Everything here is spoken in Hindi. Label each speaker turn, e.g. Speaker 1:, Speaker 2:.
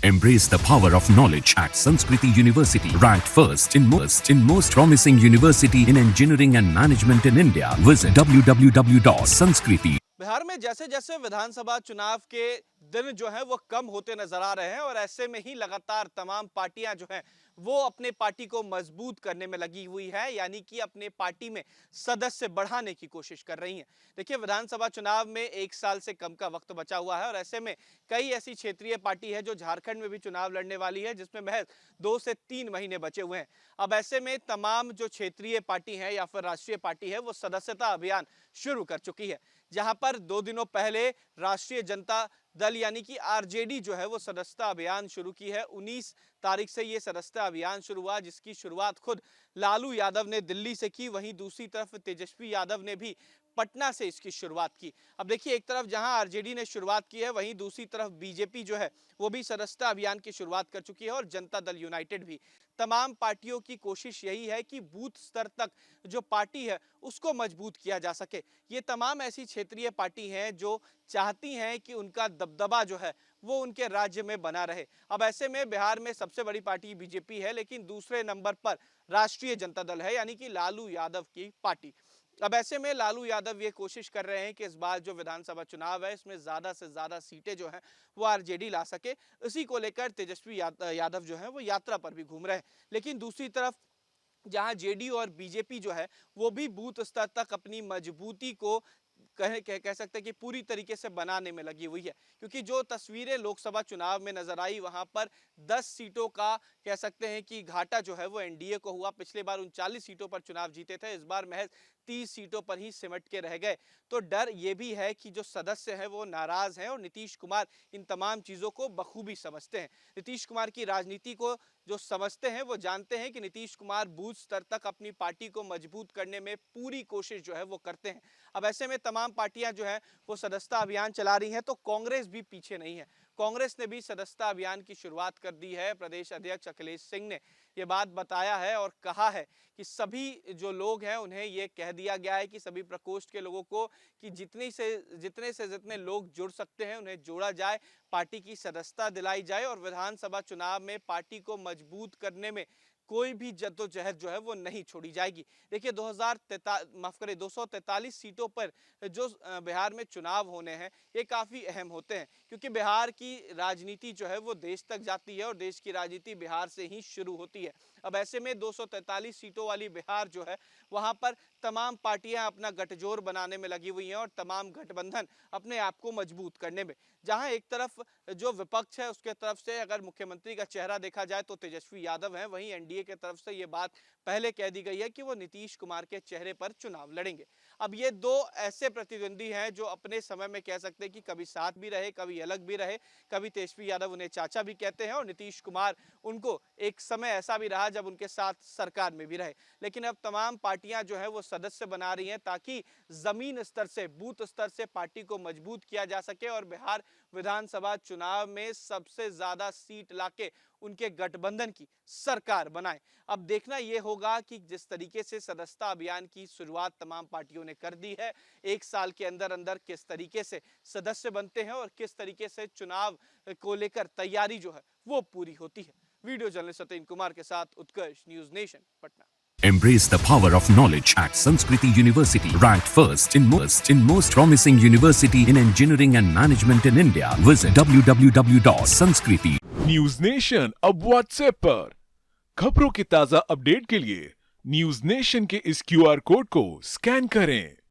Speaker 1: Embrace the power of knowledge at Sanskriti University, ranked first in most promising university in engineering and management in India. Visit www.sanskriti.
Speaker 2: Bihar में जैसे जैसे विधानसभा चुनाव के दिन जो है वो कम होते नजर आ रहे हैं और ऐसे में ही लगातार तमाम पार्टियां जो हैं वो अपने पार्टी को मजबूत करने में लगी हुई है, यानी कि अपने पार्टी में सदस्य बढ़ाने की कोशिश कर रही हैं। देखिए, विधानसभा चुनाव में 1 साल से कम का वक्त बचा हुआ है और ऐसे में कई ऐसी क्षेत्रीय पार्टी है जो झारखंड में भी चुनाव लड़ने वाली है, जिसमें महज 2 से 3 महीने बचे हुए हैं। अब ऐसे में तमाम जो क्षेत्रीय पार्टी है या फिर राष्ट्रीय पार्टी है वो सदस्यता अभियान शुरू कर चुकी है, जहां पर 2 दिनों पहले राष्ट्रीय जनता दल यानी कि आरजेडी जो है वो सदस्यता अभियान शुरू की है। 19 तारीख से ये सदस्यता अभियान शुरू हुआ, जिसकी शुरुआत खुद लालू यादव ने दिल्ली से की। वहीं दूसरी तरफ तेजस्वी यादव ने भी पटना से इसकी शुरुआत की। अब देखिए, एक तरफ जहां आरजेडी ने शुरुआत की है, वहीं दूसरी तरफ बीजेपी जो है वो भी सदस्यता अभियान की शुरुआत कर चुकी है और जनता दल यूनाइटेड भी। तमाम पार्टियों की कोशिश यही है कि बूथ स्तर तक जो पार्टी है उसको मजबूत किया जा सके। ये तमाम ऐसी क्षेत्रीय पार्टी हैं जो चाहती हैं कि उनका दबदबा जो है वो उनके राज्य में बना रहे। अब ऐसे में बिहार में सबसे बड़ी पार्टी बीजेपी है, लेकिन दूसरे नंबर पर राष्ट्रीय जनता दल है, यानी कि लालू यादव की पार्टी। अब ऐसे में लालू यादव ये कोशिश कर रहे हैं कि इस बार जो विधानसभा चुनाव है इसमें ज्यादा से ज्यादा सीटें जो हैं वो आरजेडी ला सके। इसी को लेकर तेजस्वी यादव जो है वो यात्रा पर भी घूम रहे हैं। लेकिन दूसरी तरफ जहां जेडीयू और बीजेपी जो है वो भी बूथ स्तर तक अपनी मजबूती को कह सकते हैं कि पूरी तरीके से बनाने में लगी हुई है, क्योंकि जो तस्वीरें लोकसभा चुनाव में नजर आई वहां पर 10 सीटों का कह सकते हैं कि घाटा जो है वो एनडीए को हुआ। पिछले बार 39 सीटों पर चुनाव जीते थे, इस बार महज 30 सीटों पर ही सिमट के रह गए। तो डर ये भी है कि जो सदस्य हैं वो नाराज हैं और नीतीश कुमार इन तमाम चीजों को बखूबी समझते हैं। नीतीश कुमार की राजनीति को जो समझते हैं वो जानते हैं कि नीतीश कुमार बूथ स्तर तक अपनी पार्टी को मजबूत करने में पूरी कोशिश जो है वो करते हैं। अब ऐसे में तमाम पार्टियां जो है वो सदस्यता अभियान चला रही हैं, तो कांग्रेस भी पीछे नहीं है। कांग्रेस ने भी सदस्यता अभियान की शुरुआत कर दी है। प्रदेश अध्यक्ष अखिलेश सिंह ने ये बात बताया है और कहा है कि सभी जो लोग हैं उन्हें ये कह दिया गया है कि सभी प्रकोष्ठ के लोगों को कि जितने लोग जुड़ सकते हैं उन्हें जोड़ा जाए, पार्टी की सदस्यता दिलाई जाए और विधानसभा चुनाव में पार्टी को मजबूत करने में कोई भी जद्दोजहद जो है वो नहीं छोड़ी जाएगी। देखिए, 243 सीटों पर जो बिहार में चुनाव होने हैं ये काफी अहम होते हैं, क्योंकि बिहार की राजनीति जो है वो देश तक जाती है और देश की राजनीति बिहार से ही शुरू होती है। अब ऐसे में 243 सीटों वाली बिहार जो है वहां पर तमाम पार्टियां अपना गठजोड़ बनाने में लगी हुई हैं और तमाम गठबंधन अपने आप को मजबूत करने में। जहां एक तरफ जो विपक्ष है उसके तरफ से अगर मुख्यमंत्री का चेहरा देखा जाए तो तेजस्वी यादव है, वहीं एनडीए की तरफ से ये बात पहले कह दी गई है कि वो नीतीश कुमार के चेहरे पर चुनाव लड़ेंगे। अब ये दो ऐसे प्रतिद्वंदी हैं जो अपने समय में कह सकते हैं कि कभी साथ भी रहे, कभी अलग भी रहे। कभी तेजस्वी यादव उन्हें चाचा भी कहते हैं और नीतीश कुमार उनको एक समय ऐसा भी रहा जब उनके साथ सरकार में भी रहे। लेकिन अब तमाम पार्टियां जो है वो सदस्य बना रही हैं ताकि जमीन स्तर से, बूथ स्तर से पार्टी को मजबूत किया जा सके और बिहार विधानसभा चुनाव में सबसे ज्यादा सीट लाके उनके गठबंधन की सरकार बनाए। अब देखना यह होगा कि जिस तरीके से सदस्यता अभियान की शुरुआत तमाम पार्टियों ने कर दी है, 1 साल के अंदर अंदर किस तरीके से सदस्य बनते हैं और किस तरीके से चुनाव को लेकर तैयारी जो है वो पूरी होती है। वीडियो जर्नलिस्ट सत्येंद्र कुमार के साथ Utkarsh, News Nation, Patna.
Speaker 1: Embrace the power of knowledge at Sanskriti University, ranked first in most promising university in engineering and management in India. Visit www.sanskriti.
Speaker 3: News nation अब व्हाट्सएप पर खबरों की ताजा अपडेट के लिए न्यूज नेशन के इस क्यूआर कोड को स्कैन करें।